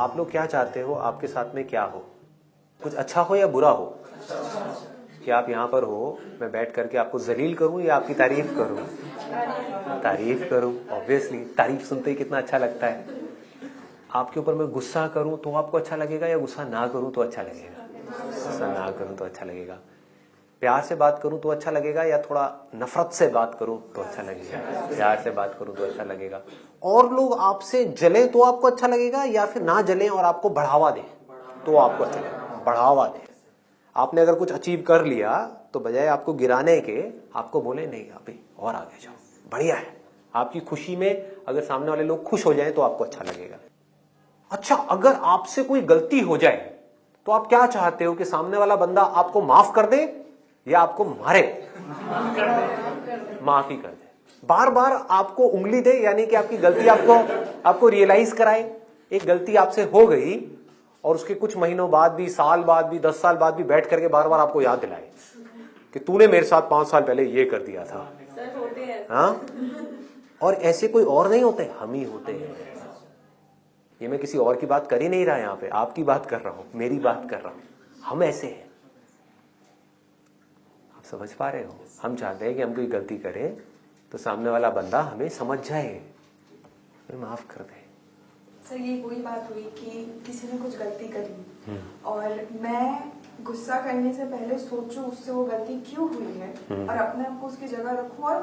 आप लोग क्या चाहते हो आपके साथ में क्या हो? कुछ अच्छा हो या बुरा हो? कि आप यहाँ पर हो, मैं बैठ करके आपको जलील करूं या आपकी तारीफ करूं? तारीफ करूं। ऑब्वियसली तारीफ सुनते ही कितना अच्छा लगता है। आपके ऊपर मैं गुस्सा करूं तो आपको अच्छा लगेगा या गुस्सा ना करूं तो अच्छा लगेगा? गुस्सा ना करूं तो अच्छा लगेगा। प्यार से बात करूं तो अच्छा लगेगा या थोड़ा नफरत से बात करूं तो अच्छा लगेगा? प्यार से बात करूं तो अच्छा लगेगा। और लोग आपसे जले तो आपको अच्छा लगेगा या फिर ना जले और आपको बढ़ावा दें तो आपको अच्छा लगेगा? बढ़ावा दें। आपने अगर कुछ अचीव कर लिया तो बजाय आपको गिराने के आपको बोले नहीं अभी और आगे जाओ, बढ़िया है। आपकी खुशी में अगर सामने वाले लोग खुश हो जाएं तो आपको अच्छा लगेगा। अच्छा, अगर आपसे कोई गलती हो जाए तो आप क्या चाहते हो कि सामने वाला बंदा आपको माफ कर दे या आपको मारे? माफी कर दे। बार बार आपको उंगली दे, यानी कि आपकी गलती आपको रियलाइज कराए। एक गलती आपसे हो गई और उसके कुछ महीनों बाद भी, साल बाद भी, 10 साल बाद भी बैठ करके बार बार आपको याद दिलाए कि तूने मेरे साथ 5 साल पहले ये कर दिया था। हाँ, और ऐसे कोई और नहीं होते, हम ही होते हैं। ये मैं किसी और की बात कर ही नहीं रहा, यहां पे आपकी बात कर रहा हूं, मेरी बात कर रहा हूं। हम ऐसे हैं। आप समझ पा रहे हो? हम चाहते हैं कि हम कोई गलती करें तो सामने वाला बंदा हमें समझ जाए, हमें माफ कर दे। सर, ये वही बात हुई कि किसी ने कुछ गलती करी और मैं गुस्सा करने से पहले सोचूं उससे वो गलती क्यों हुई है और अपने आप को उसकी जगह रखूं और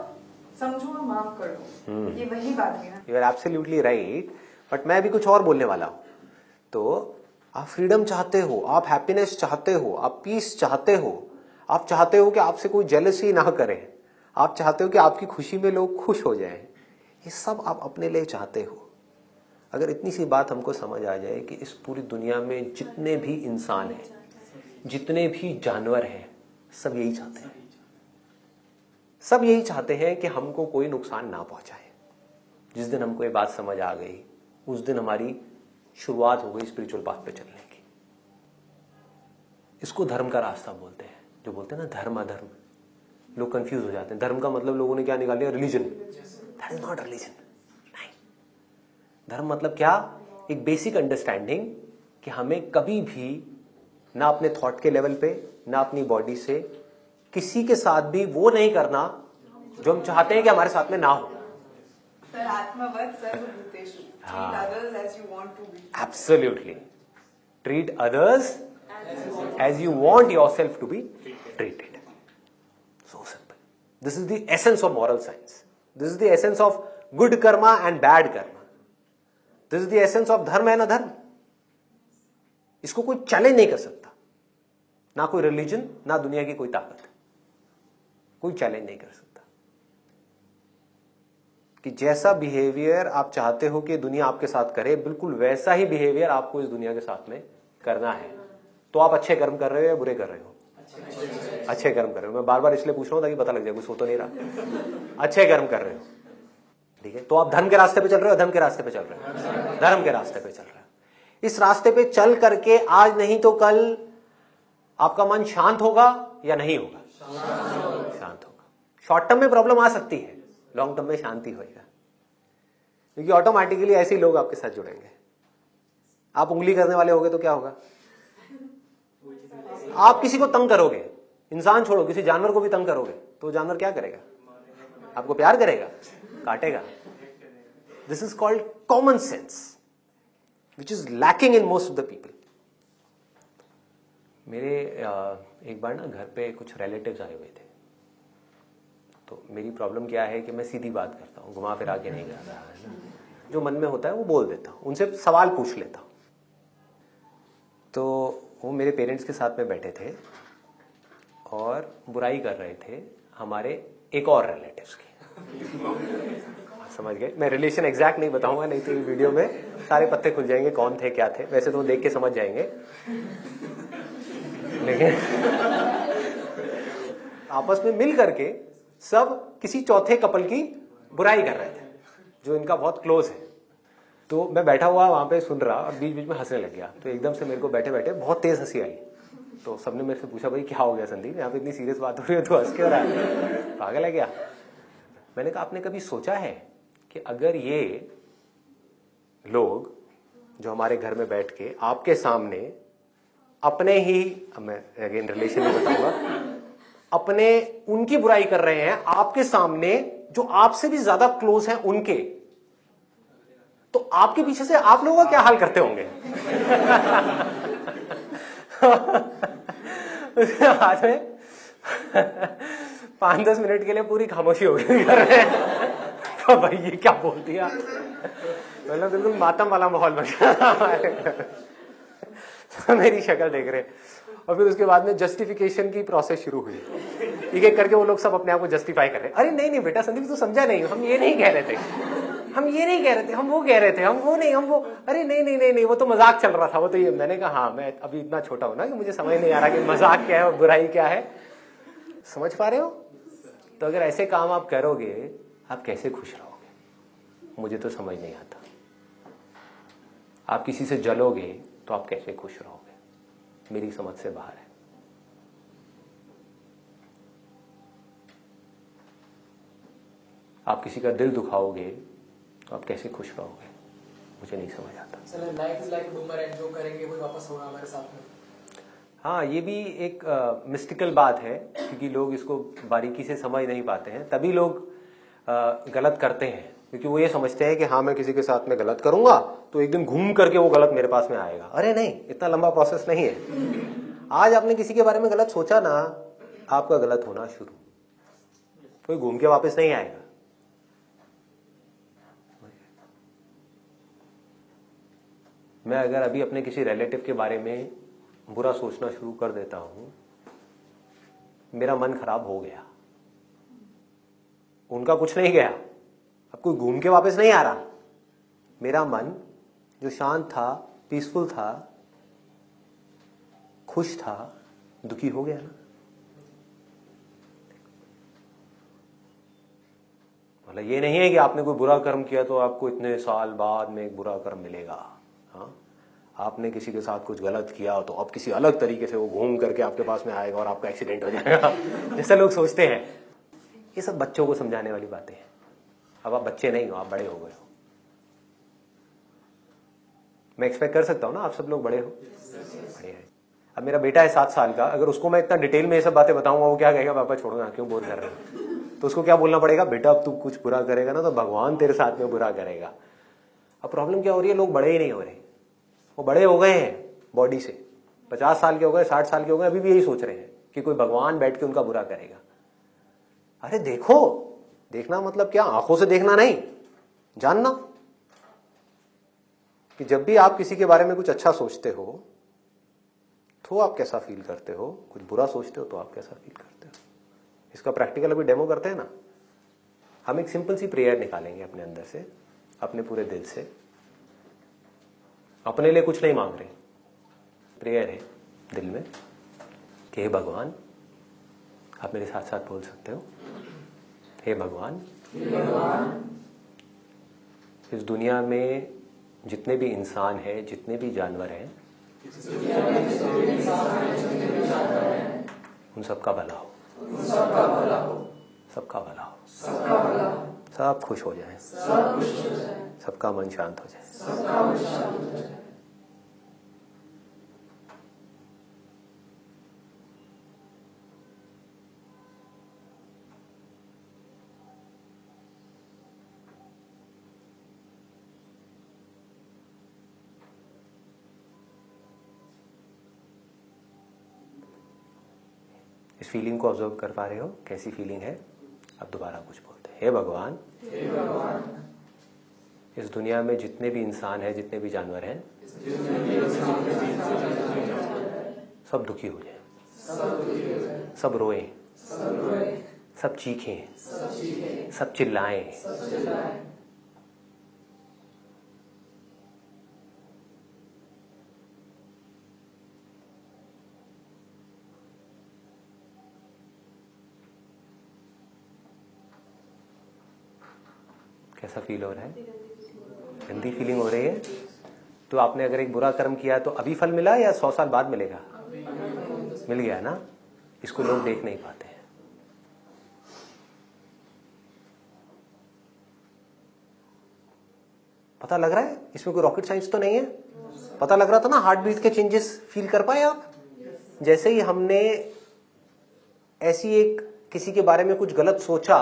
समझूं और माफ कर दूं। ये वही बात है ना। You are absolutely right. But मैं भी कुछ और बोलने वाला हूं। तो आप फ्रीडम चाहते हो, आप हैप्पीनेस चाहते हो, आप पीस चाहते हो, आप चाहते हो कि आपसे कोई जेलसी ना करे, आप चाहते हो कि आपकी खुशी में लोग खुश हो जाएं। ये सब आप अपने लिए चाहते हो। अगर इतनी सी बात हमको समझ आ जाए कि इस पूरी दुनिया में जितने भी इंसान हैं, जितने भी जानवर हैं, सब यही चाहते हैं। सब यही चाहते हैं कि हमको कोई नुकसान ना पहुंचाए। जिस दिन हमको ये बात समझ आ गई उस दिन हमारी शुरुआत हो गई स्पिरिचुअल पाथ पे चलने की। इसको धर्म का रास्ता बोलते हैं। जो बोलते हैं ना धर्म अधर्म, लोग कंफ्यूज हो जाते हैं। धर्म का मतलब लोगों ने क्या निकाल लिया? Religion. That is not religion. नहीं, धर्म मतलब क्या? एक बेसिक अंडरस्टैंडिंग कि हमें कभी भी ना अपने थॉट के लेवल पे, ना अपनी बॉडी से किसी के साथ भी वो नहीं करना जो हम चाहते हैं कि हमारे साथ में ना हो। सर, आत्मवत् सर्वभूतेषु, treat others as you want to be. Absolutely. Treat others as you want yourself to be treated. So simple. This is the essence of moral science. This is the essence of good karma and bad karma. This is the essence of dharma and adharma. इसको कोई challenge नहीं कर सकता, ना कोई religion, ना दुनिया की कोई ताकत। कोई चैलेंज नहीं कर सकता कि जैसा बिहेवियर आप चाहते हो कि दुनिया आपके साथ करे, बिल्कुल वैसा ही बिहेवियर आपको इस दुनिया के साथ में करना है। तो आप अच्छे कर्म कर रहे हो या बुरे कर रहे हो? अच्छे कर्म कर रहे हो। मैं बार बार इसलिए पूछ रहा हूं ताकि पता लग जाए, कुछ हो तो नहीं रहा। अच्छे कर्म कर रहे हो, ठीक है। तो आप धर्म के रास्ते पे चल रहे हो, धर्म के रास्ते पे चल रहे हो, धर्म के रास्ते पे चल रहे हो। इस रास्ते पे चल करके आज नहीं तो कल आपका मन शांत होगा या नहीं होगा? शांत होगा। शॉर्ट टर्म में प्रॉब्लम आ सकती है, लॉन्ग टर्म में शांति होएगा, क्योंकि ऑटोमेटिकली ऐसे ही लोग आपके साथ जुड़ेंगे। आप उंगली करने वाले होगे तो क्या होगा? आप किसी को तंग करोगे, इंसान छोड़ो किसी जानवर को भी तंग करोगे तो जानवर क्या करेगा? आपको प्यार करेगा? काटेगा। This is called common sense which is lacking in most of the people. मेरे एक बार ना घर पे कुछ रिलेटिव्स आए हुए थे। तो मेरी प्रॉब्लम क्या है कि मैं सीधी बात करता हूँ, घुमा फिरा के नहीं करता है ना। जो मन में होता है वो बोल देता हूँ, उनसे सवाल पूछ लेता हूँ। तो वो मेरे पेरेंट्स के साथ में बैठे थे और बुराई कर रहे थे हमारे एक और रिलेटिव्स की। समझ गए? मैं रिलेशन एग्जैक्ट नहीं बताऊंगा, नहीं तो वीडियो में सारे पत्ते खुल जाएंगे कौन थे क्या थे। वैसे तो देख के समझ जाएंगे, लेकिन आपस में मिल करके सब किसी चौथे कपल की बुराई कर रहे थे जो इनका बहुत क्लोज है। तो मैं बैठा हुआ वहां पे सुन रहा और बीच बीच में हंसने लग गया। तो एकदम से मेरे को बैठे बैठे बहुत तेज हंसी आई। तो सबने मेरे से पूछा, भाई क्या हो गया संदीप, यहाँ पे इतनी सीरियस बात हो रही है तो हंस क्यों रहा है, पागल है क्या? मैंने कहा आपने कभी सोचा है कि अगर ये लोग जो हमारे घर में बैठ के आपके सामने अपने ही, मैं अगेन रिलेशन में बताऊंगा, अपने उनकी बुराई कर रहे हैं आपके सामने जो आपसे भी ज्यादा क्लोज हैं उनके, तो आपके पीछे से आप लोगों का क्या हाल करते होंगे? आज में 5-10 मिनट के लिए पूरी खामोशी हो गई कर रहे हैं। तो भाई ये क्या बोल दिया, मतलब बिल्कुल मातम वाला माहौल बन गया। तो मेरी शक्ल देख रहे और फिर उसके बाद में जस्टिफिकेशन की प्रोसेस शुरू हुई। एक एक करके वो लोग सब अपने आप को जस्टिफाई कर रहे। अरे नहीं नहीं बेटा संदीप तू समझा नहीं, हम ये नहीं कह रहे थे, हम ये नहीं कह रहे थे, हम वो कह रहे थे, हम वो नहीं, हम वो, अरे नहीं नहीं नहीं नहीं वो तो मजाक चल रहा था, वो तो ये। मैंने कहा हाँ मैं अभी इतना छोटा हूं ना कि मुझे समझ नहीं आ रहा कि मजाक क्या है और बुराई क्या है। समझ पा रहे हो? तो अगर ऐसे काम आप करोगे आप कैसे खुश रहोगे? मुझे तो समझ नहीं आता। आप किसी से जलोगे तो आप कैसे खुश रहोगे? मेरी समझ से बाहर है। आप किसी का दिल दुखाओगे तो आप कैसे खुश रहोगे? मुझे नहीं समझ आता। लाइफ इज लाइक बूमरैंग, जो करेंगे वो वापस होगा हमारे साथ में। हाँ, ये भी एक मिस्टिकल बात है क्योंकि लोग इसको बारीकी से समझ नहीं पाते हैं, तभी लोग गलत करते हैं, क्योंकि वो ये समझते हैं कि हाँ मैं किसी के साथ में गलत करूंगा तो एक दिन घूम करके वो गलत मेरे पास में आएगा। अरे नहीं, इतना लंबा प्रोसेस नहीं है। आज आपने किसी के बारे में गलत सोचा ना, आपका गलत होना शुरू, कोई घूम के वापस नहीं आएगा। मैं अगर अभी अपने किसी रिलेटिव के बारे में बुरा सोचना शुरू कर देता हूं, मेरा मन खराब हो गया, उनका कुछ नहीं गया, अब कोई घूम के वापस नहीं आ रहा। मेरा मन जो शांत था, पीसफुल था, खुश था, दुखी हो गया ना। मतलब ये नहीं है कि आपने कोई बुरा कर्म किया तो आपको इतने साल बाद में एक बुरा कर्म मिलेगा। हाँ, आपने किसी के साथ कुछ गलत किया तो अब किसी अलग तरीके से वो घूम करके आपके पास में आएगा और आपका एक्सीडेंट हो जाएगा। जैसे लोग सोचते हैं। ये सब बच्चों को समझाने वाली बातें हैं। अब आप बच्चे नहीं हो, आप बड़े हो गए हो। मैं एक्सपेक्ट कर सकता हूं ना आप सब लोग बड़े हो, बड़े हैं। अब मेरा बेटा है 7 साल का, अगर उसको मैं इतना डिटेल में ये सब बातें बताऊंगा वो क्या कहेगा, पापा छोड़ो ना, क्यों बोर कर रहे हो? तो उसको क्या बोलना पड़ेगा, बेटा अब तू कुछ बुरा करेगा ना तो भगवान तेरे साथ में बुरा करेगा। अब प्रॉब्लम क्या हो रही है, लोग बड़े ही नहीं हो रहे। वो बड़े हो गए हैं बॉडी से, 50 साल के हो गए, 60 साल के हो गए, अभी भी यही सोच रहे हैं कि कोई भगवान बैठ के उनका बुरा करेगा। अरे देखो, देखना मतलब क्या, आंखों से देखना नहीं, जानना कि जब भी आप किसी के बारे में कुछ अच्छा सोचते हो तो आप कैसा फील करते हो, कुछ बुरा सोचते हो तो आप कैसा फील करते हो। इसका प्रैक्टिकल अभी डेमो करते हैं ना। हम एक सिंपल सी प्रेयर निकालेंगे अपने अंदर से, अपने पूरे दिल से, अपने लिए कुछ नहीं मांग रहे, प्रेयर है दिल में कि हे भगवान, आप मेरे साथ साथ बोल सकते हो, हे भगवान, इस दुनिया में जितने भी इंसान हैं, जितने भी जानवर हैं, उन सबका भला हो, सबका भला हो, सब खुश हो जाए, सबका मन शांत हो जाए। इस फीलिंग को ऑब्जर्व कर पा रहे हो, कैसी फीलिंग है? अब दोबारा कुछ बोलते हैं, हे भगवान, इस दुनिया में जितने भी इंसान हैं, जितने भी जानवर हैं, सब दुखी हो जाए, सब रोएं, सब चीखें, सब चिल्लाएं, कैसा फील हो रहा है? गंदी फीलिंग हो रही है? तो आपने अगर एक बुरा कर्म किया तो अभी फल मिला या 100 साल बाद मिलेगा? मिल गया ना। इसको लोग देख नहीं पाते हैं। पता लग रहा है? इसमें कोई रॉकेट साइंस तो नहीं है। पता लग रहा था ना, हार्ट बीट के चेंजेस फील कर पाए आप? जैसे ही हमने ऐसी एक किसी के बारे में कुछ गलत सोचा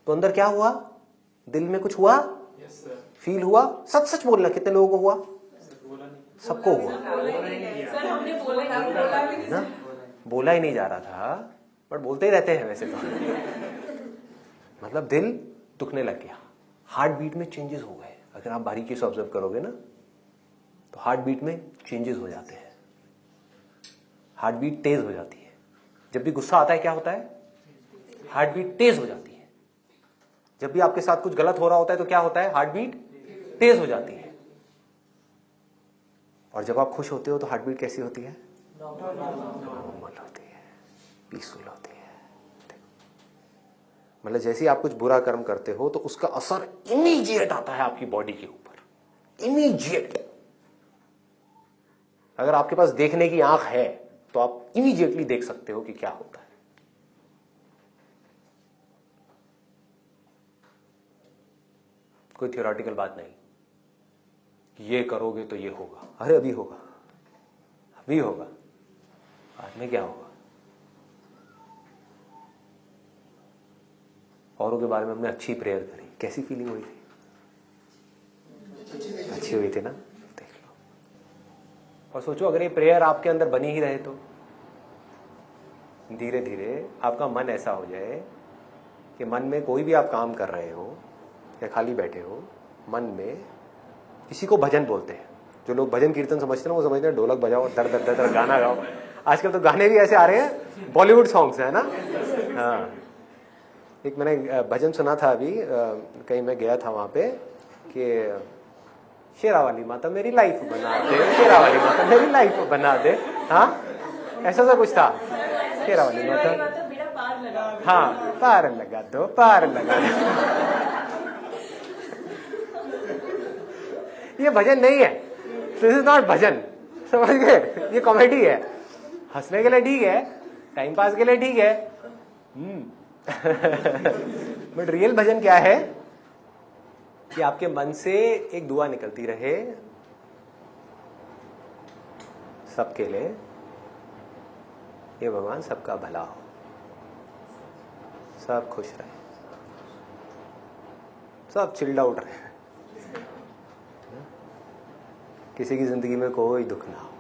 तो अंदर क्या हुआ? दिल में कुछ हुआ? फील हुआ? सच सच बोलना, कितने लोगों को हुआ? सबको हुआ ना? बोला ही नहीं जा रहा था, बट बोलते ही रहते हैं वैसे तो। मतलब दिल दुखने लग गया, हार्ट बीट में चेंजेस हो गए। अगर आप बारीकी से ऑब्जर्व करोगे ना तो हार्ट बीट में चेंजेस हो जाते हैं, हार्ट बीट तेज हो जाती है। जब भी गुस्सा आता है क्या होता है? हार्ट बीट तेज हो जाती है। जब भी आपके साथ कुछ गलत हो रहा होता है तो क्या होता है? हार्ट बीट तेज हो जाती है। और जब आप खुश होते हो तो हार्ट बीट कैसी होती है? नॉर्मल होती है, पीसफुल होती है। मतलब जैसे ही आप कुछ बुरा कर्म करते हो तो उसका असर इमीडिएट आता है आपकी बॉडी के ऊपर, इमीडिएट। अगर आपके पास देखने की आंख है तो आप इमीडिएटली देख सकते हो कि क्या होता है। कोई थियोरेटिकल बात नहीं, ये करोगे तो ये होगा। अरे अभी होगा, अभी होगा, बाद में क्या होगा? औरों के बारे में हमने अच्छी प्रेयर करी, कैसी फीलिंग हुई थी? अच्छी हुई थी ना? देख लो और सोचो अगर ये प्रेयर आपके अंदर बनी ही रहे तो धीरे धीरे आपका मन ऐसा हो जाए कि मन में कोई भी आप काम कर रहे हो या खाली बैठे हो, मन में किसी को भजन बोलते हैं। जो लोग भजन कीर्तन समझते हैं वो समझते हैं ढोलक बजाओ, दर दर दर गाना गाओ। आजकल तो गाने भी ऐसे आ रहे हैं, बॉलीवुड सॉन्ग्स है ना। हाँ, एक मैंने भजन सुना था अभी, कहीं मैं गया था वहां पे कि शेरा वाली माता मेरी लाइफ बना दे, शेरा वाली माता मेरी लाइफ बना दे। हाँ, ऐसा सा कुछ था, शेरा वाली माता, हाँ पार लगा दो, पार लगा दो। ये भजन नहीं है, दिस इज नॉट भजन, समझ गए? ये कॉमेडी है, हंसने के लिए ठीक है, टाइम पास के लिए ठीक है। बट रियल भजन क्या है? कि आपके मन से एक दुआ निकलती रहे सबके लिए, ये भगवान सबका भला हो, सब खुश रहे, सब चिल्ड आउट रहे, किसी की जिंदगी में कोई दुख ना हो।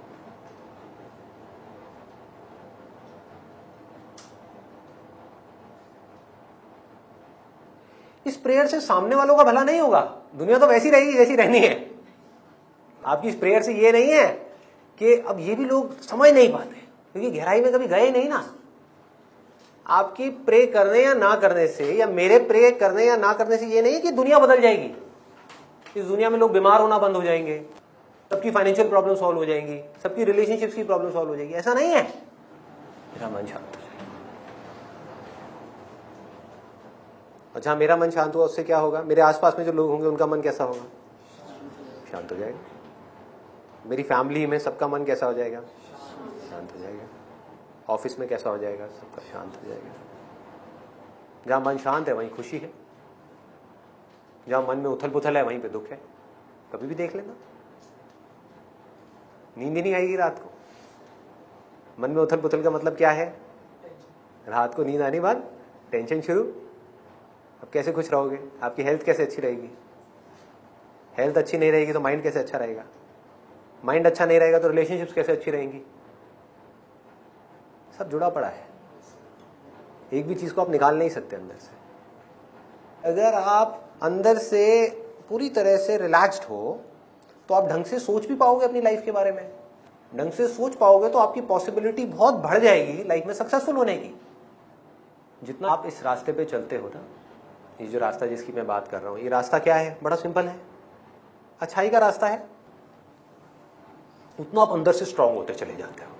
इस प्रेयर से सामने वालों का भला नहीं होगा, दुनिया तो वैसी रहेगी जैसी रहनी है। आपकी इस प्रेयर से ये नहीं है कि अब ये भी लोग समझ नहीं पाते क्योंकि गहराई में कभी गए नहीं ना। आपकी प्रे करने या ना करने से, या मेरे प्रे करने या ना करने से ये नहीं है कि दुनिया बदल जाएगी। इस दुनिया में लोग बीमार होना बंद हो जाएंगे, सबकी फाइनेंशियल प्रॉब्लम सॉल्व हो जाएंगी, सबकी रिलेशनशिप्स की प्रॉब्लम सॉल्व हो जाएगी, ऐसा नहीं है। मेरा मन शांत हो जाएगा, और जहां मेरा मन शांत हुआ उससे क्या होगा? मेरे आसपास में जो लोग होंगे उनका मन कैसा होगा? शांत हो जाएगा। मेरी फैमिली में सबका मन कैसा हो जाएगा? शांत हो जाएगा। ऑफिस में कैसा हो जाएगा? सबका शांत हो जाएगा। जहां मन शांत है वहीं खुशी है, जहां मन में उथल पुथल है वहीं पे दुख है। कभी भी देख लेना, नींद ही नहीं आएगी रात को। मन में उथल पुथल का मतलब क्या है? रात को नींद आने बाद टेंशन शुरू। अब कैसे खुश रहोगे? आपकी हेल्थ कैसे अच्छी रहेगी? हेल्थ अच्छी नहीं रहेगी तो माइंड कैसे अच्छा रहेगा? माइंड अच्छा नहीं रहेगा तो रिलेशनशिप्स कैसे अच्छी रहेंगी? सब जुड़ा पड़ा है, एक भी चीज को आप निकाल नहीं सकते अंदर से। अगर आप अंदर से पूरी तरह से रिलैक्स्ड हो तो आप ढंग से सोच भी पाओगे अपनी लाइफ के बारे में। ढंग से सोच पाओगे तो आपकी पॉसिबिलिटी बहुत बढ़ जाएगी लाइफ में सक्सेसफुल होने की। जितना आप इस रास्ते पे चलते हो ना, ये जो रास्ता जिसकी मैं बात कर रहा हूं, ये रास्ता क्या है? बड़ा सिंपल है, अच्छाई का रास्ता है। उतना आप अंदर से स्ट्रांग होते चले जाते हो।